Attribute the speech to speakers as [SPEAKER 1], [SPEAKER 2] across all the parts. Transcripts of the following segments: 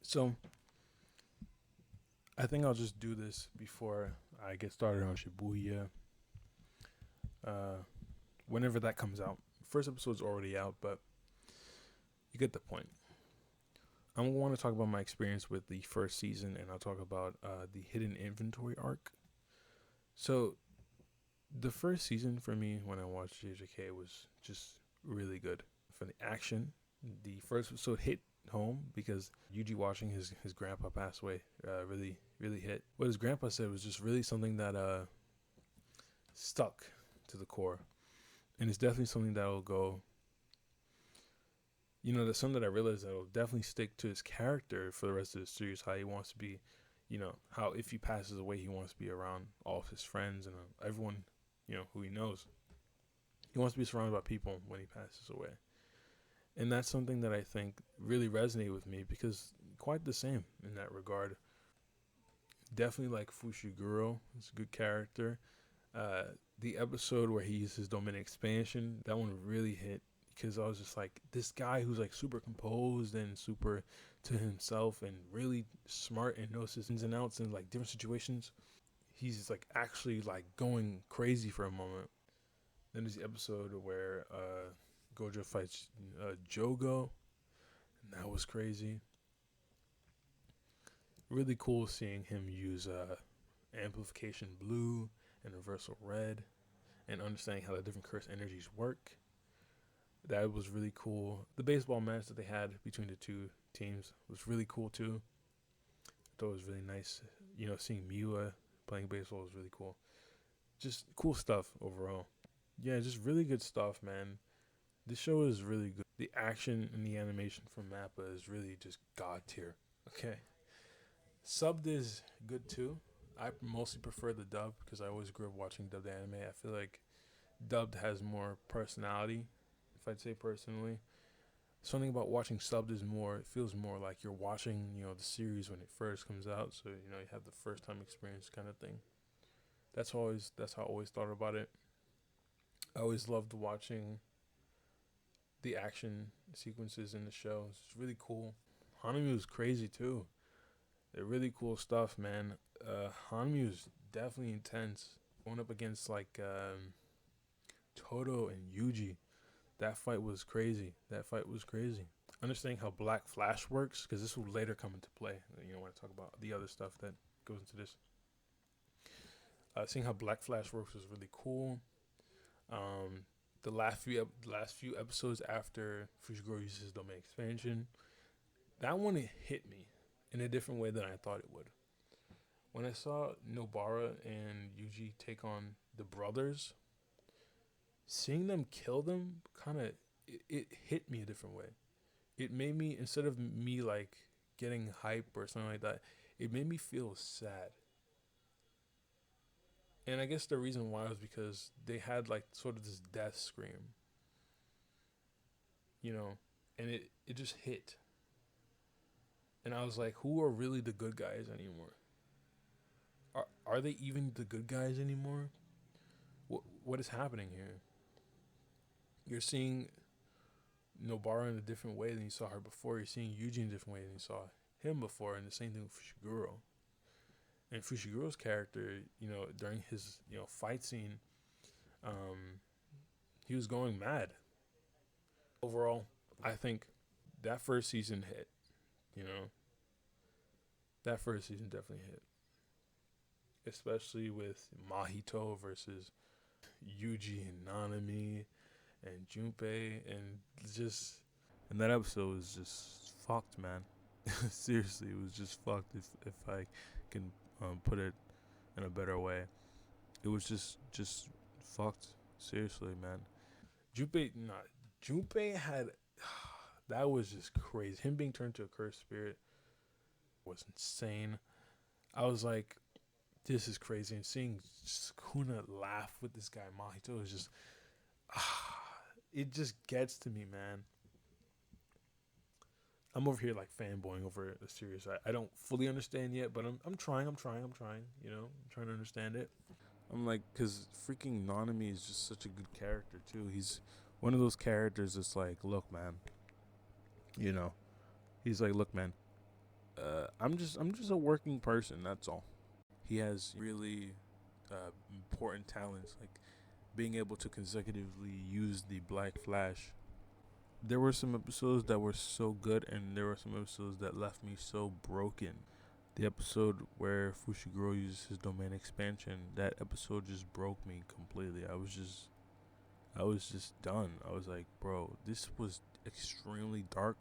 [SPEAKER 1] So I think I'll just do this before I get started on Shibuya. Uh, Whenever that comes out, first episode's already out, but you get the point. I want to talk about my experience with the first season, and I'll talk about the hidden inventory arc. So the first season for me, when I watched JJK, was just really good. For the action, the first episode hit home because Yuji watching his grandpa pass away really hit. What his grandpa said was just really something that stuck to the core, and it's definitely something that will go. That's something that I realized that will definitely stick to his character for the rest of the series. How he wants to be, how if he passes away, he wants to be around all of his friends and everyone, who he knows. He wants to be surrounded by people when he passes away. And that's something that I think really resonated with me because quite the same in that regard. Definitely like Fushiguro. He's a good character. The episode where he uses his domain expansion, that one really hit because I was just like, this guy who's like super composed and super to himself and really smart and knows his ins and outs in like different situations. He's like actually like going crazy for a moment. Then there's the episode where Gojo fights Jogo, and that was crazy. Really cool seeing him use amplification blue and reversal red, and understanding how the different curse energies work. That was really cool. The baseball match that they had between the two teams was really cool too. I thought it was really nice. Seeing Miwa playing baseball was really cool. Just cool stuff overall. Yeah, just really good stuff, man. This show is really good. The action and the animation from Mappa is really just god tier. Okay. Subbed is good too. I mostly prefer the dub because I always grew up watching dubbed anime. I feel like dubbed has more personality, if I'd say personally. Something about watching subbed is more, it feels more like you're watching, the series when it first comes out. So, you have the first time experience kind of thing. That's how I always thought about it. I always loved watching the action sequences in the show. It's really cool. Hanami was crazy too. They're really cool stuff, man. Hanami was definitely intense. Going up against like Toto and Yuji, that fight was crazy. Understanding how Black Flash works, because this will later come into play. When I talk about the other stuff that goes into this. Seeing how Black Flash works was really cool. The last few episodes after Fushiguro uses his domain expansion, that one it hit me in a different way than I thought it would. When I saw Nobara and Yuji take on the brothers, seeing them kill them it hit me a different way. It made me, instead of me like getting hype or something like that, it made me feel sad. And I guess the reason why was because they had like sort of this death scream, and it just hit. And I was like, who are really the good guys anymore? Are they even the good guys anymore? What is happening here? You're seeing Nobara in a different way than you saw her before. You're seeing Yuji in a different way than you saw him before, and the same thing with Fushiguro. And Fushiguro's character, during his fight scene, he was going mad. Overall, I think that first season hit. That first season definitely hit, especially with Mahito versus Yuji and Nanami and Junpei, and that episode was just fucked, man. Seriously, it was just fucked. If I can put it in a better way, it was just fucked. Seriously, man. Junpei had that was just crazy. Him being turned to a cursed spirit was insane. I was like, this is crazy. And seeing Kuna laugh with this guy Mahito is just, it just gets to me, man. I'm over here like fanboying over the series. I don't fully understand yet, but I'm trying. I'm trying. I'm trying to understand it. I'm like, cause freaking Nanami is just such a good character too. He's one of those characters that's like, look, man. He's like, look, man. I'm just a working person. That's all. He has really important talents, like being able to consecutively use the Black Flash. There were some episodes that were so good, and there were some episodes that left me so broken. The episode where Fushiguro uses his domain expansion, that episode just broke me completely. I was just done. I was like, bro, this was extremely dark.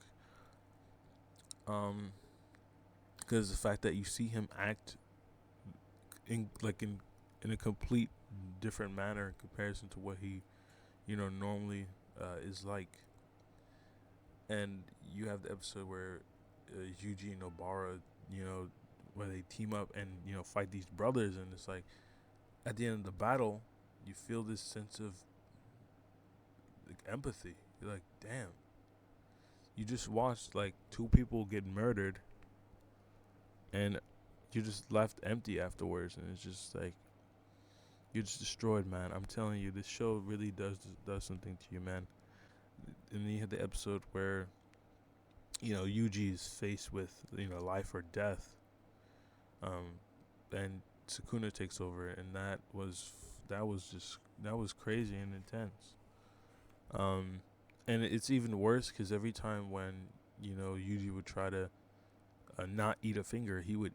[SPEAKER 1] Um, because the fact that you see him act in a complete different manner in comparison to what he normally is like. And you have the episode where Yuji and Obara, you know, where they team up and fight these brothers, and it's like at the end of the battle, you feel this sense of like empathy. You're like, damn, you just watched like two people get murdered, and you just left empty afterwards, and it's just like you're just destroyed, man. I'm telling you, this show really does something to you, man. And then you had the episode where Yuji is faced with life or death, um, and Sukuna takes over, and that was crazy and intense. Um, and it's even worse because every time when Yuji would try to not eat a finger, he would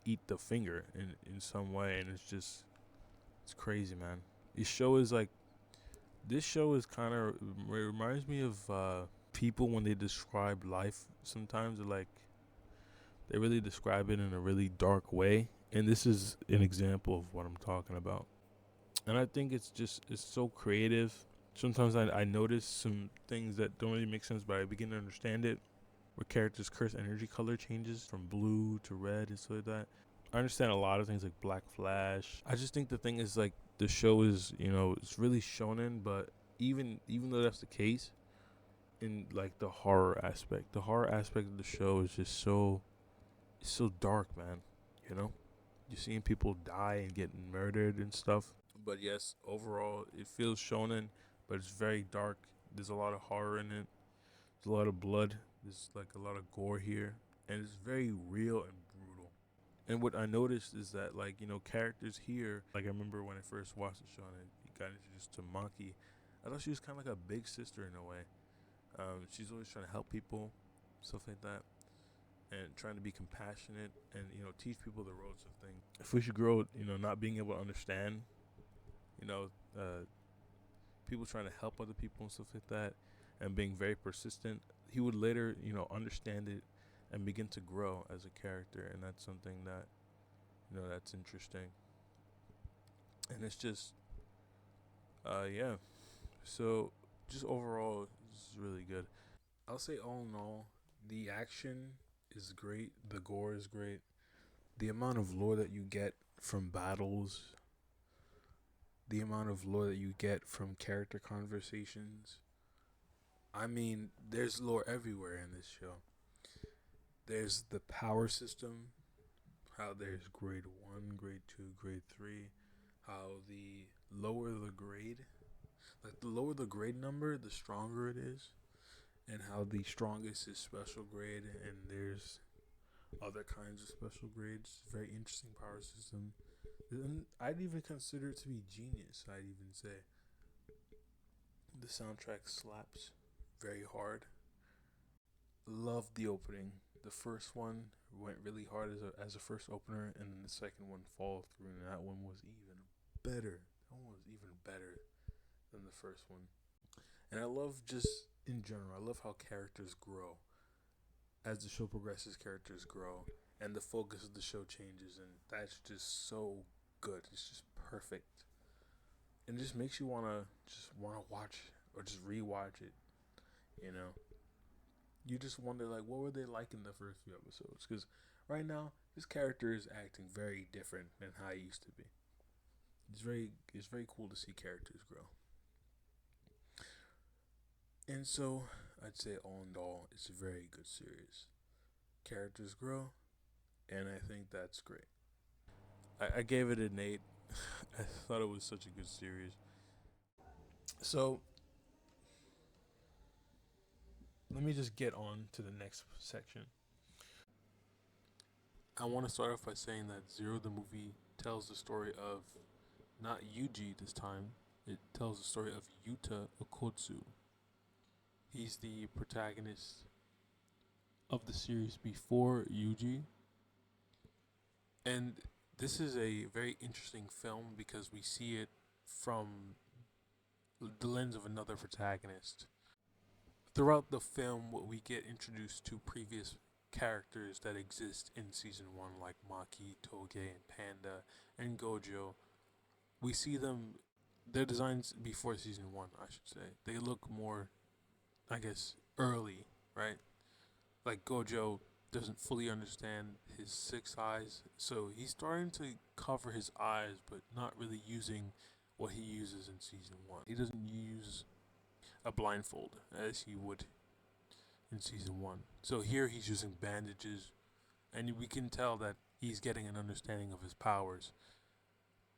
[SPEAKER 1] eat the finger in some way, and it's crazy, man. This show is like this show is kind of reminds me of people when they describe life. Sometimes they really describe it in a really dark way, and this is an example of what I'm talking about. And I think it's so creative. Sometimes I notice some things that don't really make sense, but I begin to understand it. Where characters' curse energy color changes from blue to red and stuff like that. I understand a lot of things like Black Flash. I just think the thing is like the show is it's really shonen, but even though that's the case, in like the horror aspect of the show is just it's so dark, man. You know, you're seeing people die and getting murdered and stuff. But yes, overall it feels shonen, but it's very dark. There's a lot of horror in it. There's a lot of blood. There's like a lot of gore here, and it's very real and brutal. And what I noticed is that like characters here, like I remember when I first watched the show and I got introduced to Maki, I thought she was kind of like a big sister in a way. She's always trying to help people, stuff like that, and trying to be compassionate and teach people the ropes of things. If we should grow, not being able to understand, you know, uh, people trying to help other people and stuff like that, and being very persistent, he would later, understand it and begin to grow as a character, and that's something that, that's interesting. And it's just, yeah. So, just overall, it's really good. I'll say all in all, the action is great, the gore is great, the amount of lore that you get from battles, the amount of lore that you get from character conversations. I mean, there's lore everywhere in this show. There's the power system, how there's grade 1, grade 2, grade 3, how the lower the grade, like the lower the grade number, the stronger it is, and how the strongest is special grade, and there's other kinds of special grades. Very interesting power system. And I'd even consider it to be genius. I'd even say the soundtrack slaps very hard. Love the opening. The first one went really hard as a first opener, and then the second one followed through, and that one was even better. That one was even better than the first one. And I love just in general. I love how characters grow as the show progresses. Characters grow, and the focus of the show changes, and that's just so good. It's just perfect, and it just makes you wanna watch or just rewatch it. You know, you just wonder like what were they like in the first few episodes? Because right now this character is acting very different than how he used to be. It's very cool to see characters grow. And so I'd say all in all, it's a very good series. Characters grow, and I think that's great. I gave it an 8. I thought it was such a good series. So let me just get on to the next section. I want to start off by saying that Zero the movie tells the story of not Yuji this time. It tells the story of Yuta Okotsu. He's the protagonist of the series before Yuji. And this is a very interesting film because we see it from the lens of another protagonist. Throughout the film, we get introduced to previous characters that exist in season one, like Maki, Toge, and Panda, and Gojo. We see them, their designs before season one, I should say. They look more, I guess, early, right? Like Gojo doesn't fully understand his six eyes, so he's starting to cover his eyes, but not really using what he uses in season one. He doesn't use a blindfold as he would in season one. So here he's using bandages, and we can tell that he's getting an understanding of his powers.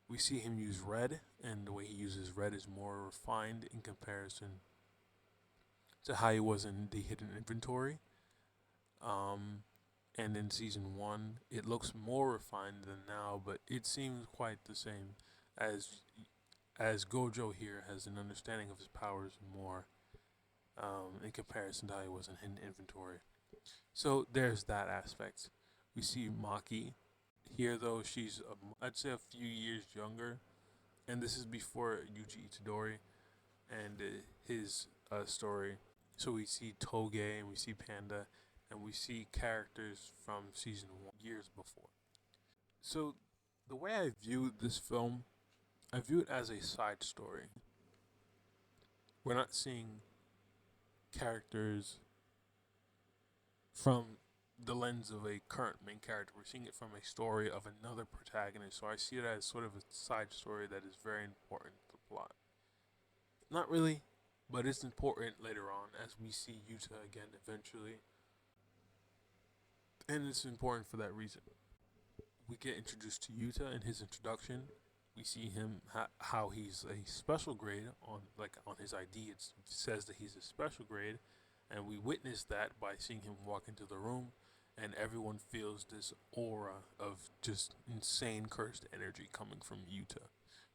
[SPEAKER 1] We see him use red, and the way he uses red is more refined in comparison to how he was in the hidden inventory. Um, and in season one, it looks more refined than now, but it seems quite the same as as Gojo here has an understanding of his powers more in comparison to how he was in hidden inventory. So there's that aspect. We see Maki here, though she's I'd say a few years younger, and this is before Yuji Itadori and his story. So we see Toge and we see Panda and we see characters from season one years before. So the way I view this film, I view it as a side story. We're not seeing characters from the lens of a current main character. We're seeing it from a story of another protagonist. So I see it as sort of a side story that is very important to the plot. Not really, but it's important later on as we see Yuta again eventually. And it's important for that reason. We get introduced to Yuta in his introduction. We see him how he's a special grade on his ID. It says that he's a special grade, and we witness that by seeing him walk into the room, and everyone feels this aura of just insane cursed energy coming from Yuta,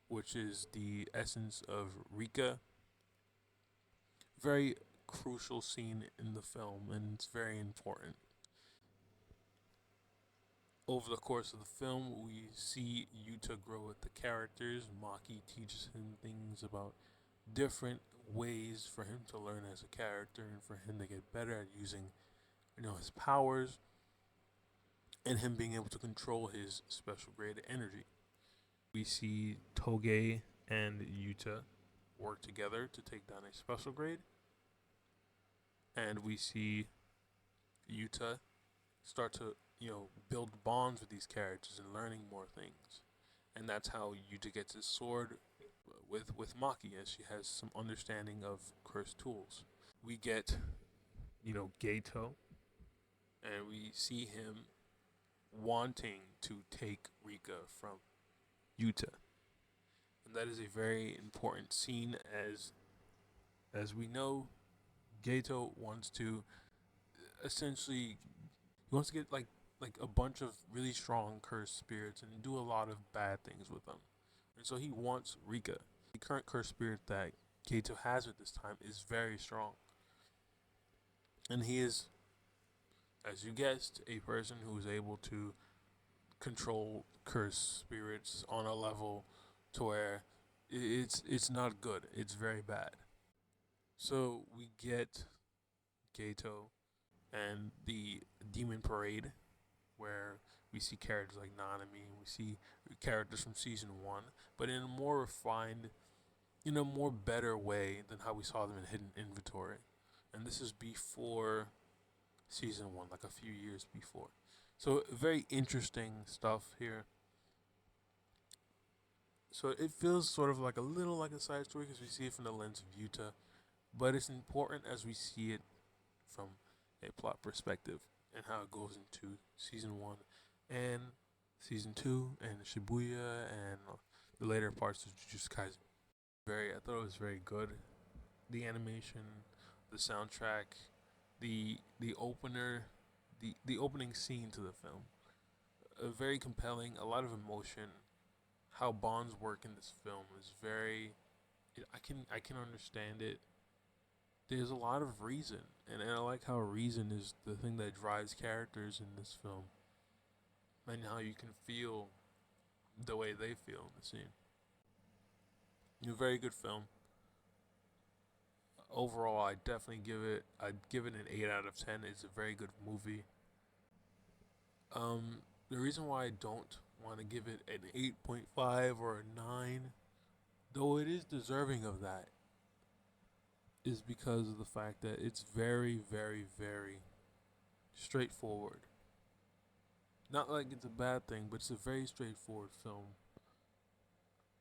[SPEAKER 1] which is the essence of Rika. Very crucial scene in the film, and it's very important. Over the course of the film, we see Yuta grow with the characters. Maki teaches him things about different ways for him to learn as a character and for him to get better at using, his powers and him being able to control his special grade energy. We see Toge and Yuta work together to take down a special grade, and we see Yuta start to build bonds with these characters and learning more things, and that's how Yuta gets his sword with Maki, as she has some understanding of cursed tools. We get Gato, and we see him wanting to take Rika from Yuta, and that is a very important scene as we know Gato wants to essentially he wants to get like a bunch of really strong cursed spirits and do a lot of bad things with them. And so he wants Rika. The current cursed spirit that Gato has at this time is very strong. And he is, as you guessed, a person who is able to control cursed spirits on a level to where it's not good. It's very bad. So we get Gato and the Demon Parade, where we see characters like Nanami, and we see characters from season one, but in a more refined, more better way than how we saw them in Hidden Inventory. And this is before season one, like a few years before. So very interesting stuff here. So it feels sort of like a little like a side story because we see it from the lens of Yuta, but it's important as we see it from a plot perspective and how it goes into season one and season two and Shibuya and the later parts of Jujutsu Kaisen. I thought it was very good. The animation, the soundtrack, the opener, the opening scene to the film. very compelling, a lot of emotion. How bonds work in this film is very. I can understand it. There's a lot of reason, and I like how reason is the thing that drives characters in this film, and how you can feel the way they feel in the scene. A very good film. Overall, I definitely I'd give it an 8 out of 10. It's a very good movie. The reason why I don't want to give it an 8.5 or a 9, though it is deserving of that, is because of the fact that it's very, very, very straightforward. Not like it's a bad thing, but it's a very straightforward film.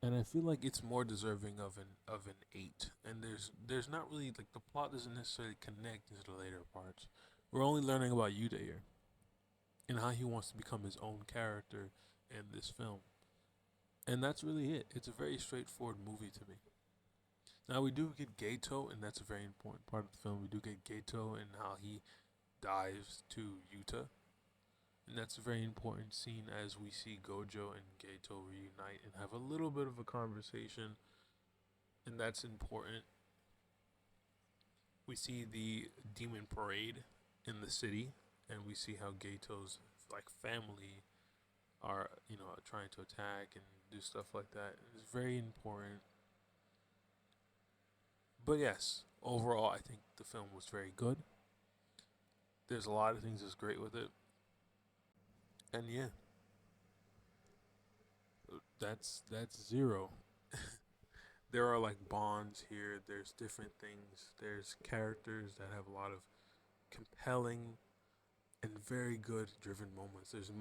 [SPEAKER 1] And I feel like it's more deserving of an 8. And there's not really like the plot doesn't necessarily connect into the later parts. We're only learning about Yuta here and how he wants to become his own character in this film. And that's really it. It's a very straightforward movie to me. Now we do get Gato, and that's a very important part of the film. We do get Gato and how he dives to Yuta, and that's a very important scene as we see Gojo and Gato reunite and have a little bit of a conversation, and that's important. We see the demon parade in the city, and we see how Gato's like family are trying to attack and do stuff like that. It's very important. But yes, overall, I think the film was very good. There's a lot of things that's great with it, and yeah, that's zero. There are like bonds here. There's different things. There's characters that have a lot of compelling and very good driven moments. There's a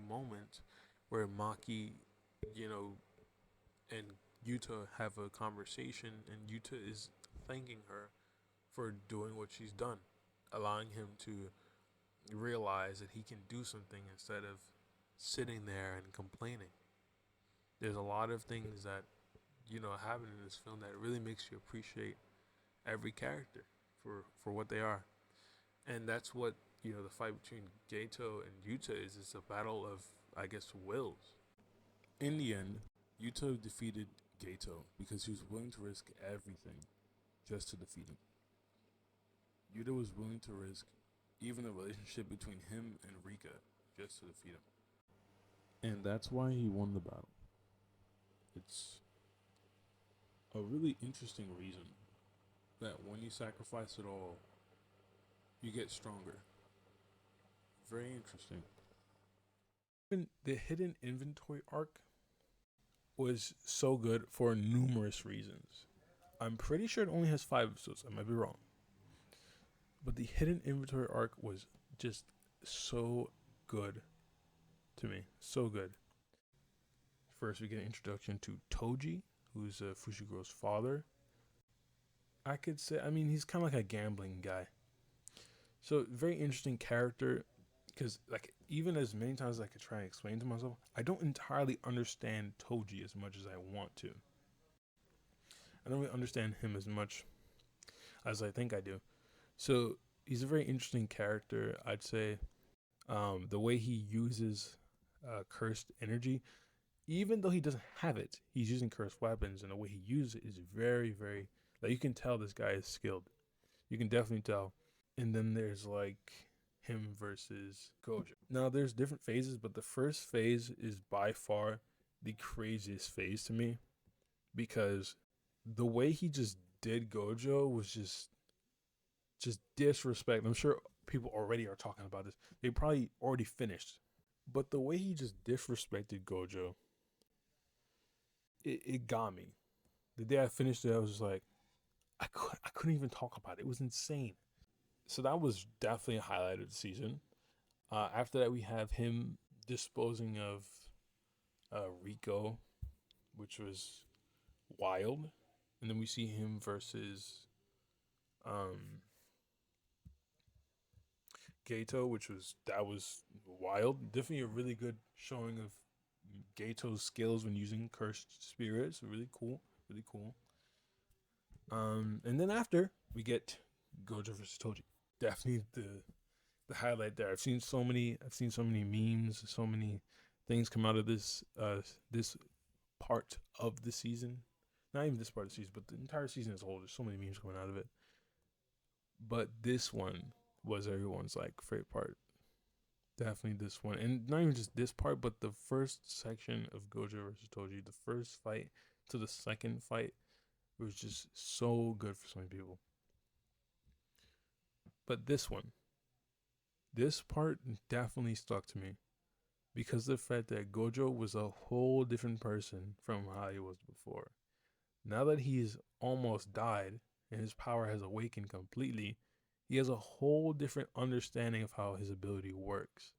[SPEAKER 1] moment where Maki, you know, and Yuta have a conversation, and Yuta is thanking her for doing what she's done, allowing him to realize that he can do something instead of sitting there and complaining. There's a lot of things that happen in this film that really makes you appreciate every character for what they are, and that's what the fight between Gato and Yuta is. It's a battle of, I guess, wills. In the end, Yuta defeated Gato because he was willing to risk everything just to defeat him. Yuta was willing to risk even the relationship between him and Rika just to defeat him. And that's why he won the battle. It's a really interesting reason that when you sacrifice it all, you get stronger. Very interesting. Even the hidden inventory arc was so good for numerous reasons. I'm pretty sure it only has 5 episodes. I might be wrong. But the hidden inventory arc was just so good to me. So good. First, we get an introduction to Toji, who's Fushiguro's father. I could say, he's kind of like a gambling guy. So, very interesting character. Because, like, even as many times as I could try and explain to myself, I don't entirely understand Toji as much as I want to. I don't really understand him as much as I think I do. So, he's a very interesting character, I'd say. The way he uses cursed energy, even though he doesn't have it, he's using cursed weapons, and the way he uses it is very, very, like, you can tell this guy is skilled. You can definitely tell. And then there's like him versus Gojo. Now there's different phases, but the first phase is by far the craziest phase to me, because the way he just did Gojo was just disrespect. I'm sure people already are talking about this. They probably already finished. But the way he just disrespected Gojo, it got me. The day I finished it, I was just like, I couldn't even talk about it. It was insane. So that was definitely a highlight of the season. After that, we have him disposing of Rico, which was wild. And then we see him versus Gato, that was wild. Definitely a really good showing of Gato's skills when using cursed spirits. Really cool. Really cool. And then after we get Gojo versus Toji. Definitely the highlight there. I've seen so many memes, so many things come out of this part of the season. Not even this part of the season, but the entire season as a whole. There's so many memes coming out of it. But this one was everyone's like favorite part. Definitely this one, and not even just this part, but the first section of Gojo versus Toji, the first fight to the second fight, was just so good for so many people. But this part definitely stuck to me because of the fact that Gojo was a whole different person from how he was before. Now that he's almost died and his power has awakened completely, he has a whole different understanding of how his ability works.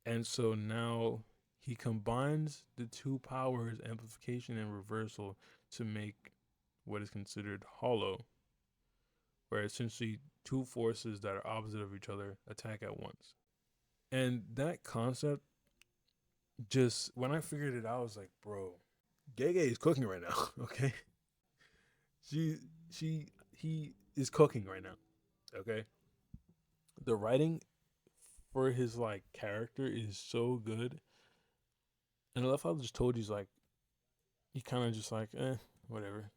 [SPEAKER 1] And so now he combines the two powers, amplification and reversal, to make what is considered hollow, where essentially two forces that are opposite of each other attack at once. And that concept, just when I figured it out, I was like, bro, Gege is cooking right now. Okay, she he is cooking right now. Okay, the writing for his like character is so good, and I love how just told he's like he kind of just like whatever.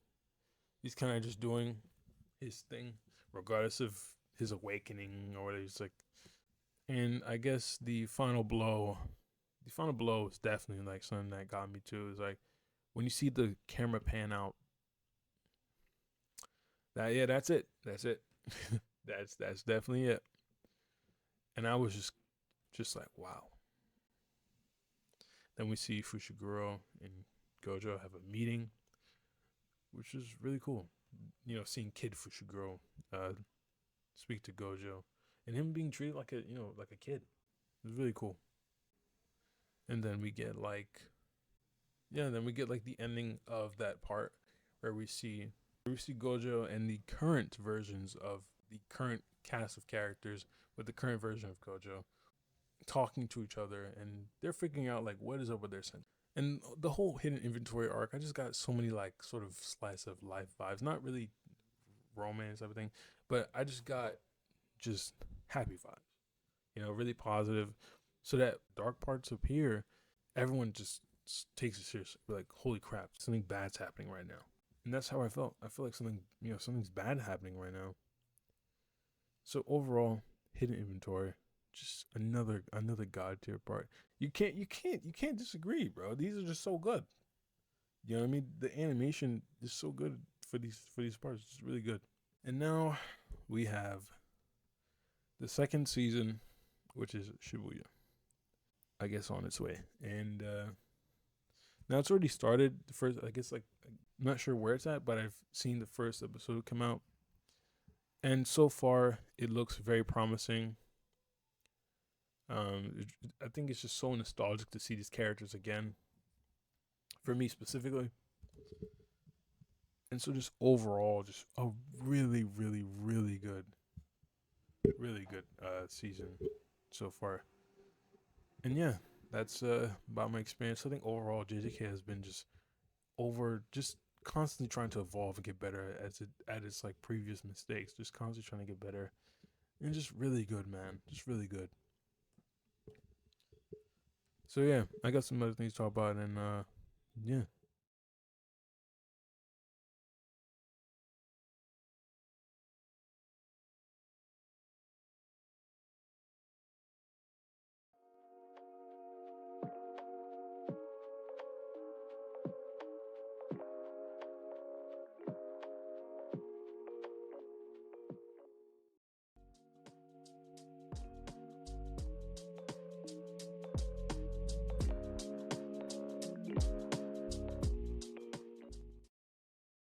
[SPEAKER 1] He's kind of just doing his thing, regardless of his awakening or whatever. He's like, and I guess the final blow is definitely like something that got me too. Is like when you see the camera pan out. That's it. That's it. that's definitely it. And I was just like, wow. Then we see Fushiguro and Gojo have a meeting, which is really cool. You know, seeing Kid Fushiguro speak to Gojo and him being treated like a kid. It was really cool. And then we get like the ending of that part where we see Gojo and the current versions of the current cast of characters with the current version of Gojo talking to each other, and they're figuring out like what is up with their sense. And the whole hidden inventory arc, I just got so many like sort of slice of life vibes. Not really romance, everything, but I just got just happy vibes. You know, really positive. So that dark parts appear, everyone just takes it seriously. We're like, holy crap, something bad's happening right now. And that's how I felt. I feel like something's bad happening right now. So overall, hidden inventory, just another god tier part. You can't disagree, bro. These are just so good. You know what I mean? The animation is so good for these parts. It's really good. And now we have the second season, which is Shibuya, I guess, on its way. And now it's already started. The first, I guess, like I'm not sure where it's at, but I've seen the first episode come out, and so far it looks very promising. I think it's just so nostalgic to see these characters again, for me specifically. And so just overall, just a really, really, really good season so far. And yeah, that's about my experience. I think overall JJK has been just constantly trying to evolve and get better at its like previous mistakes. Just constantly trying to get better. And just really good, man. Just really good. So yeah, I got some other things to talk about, and yeah,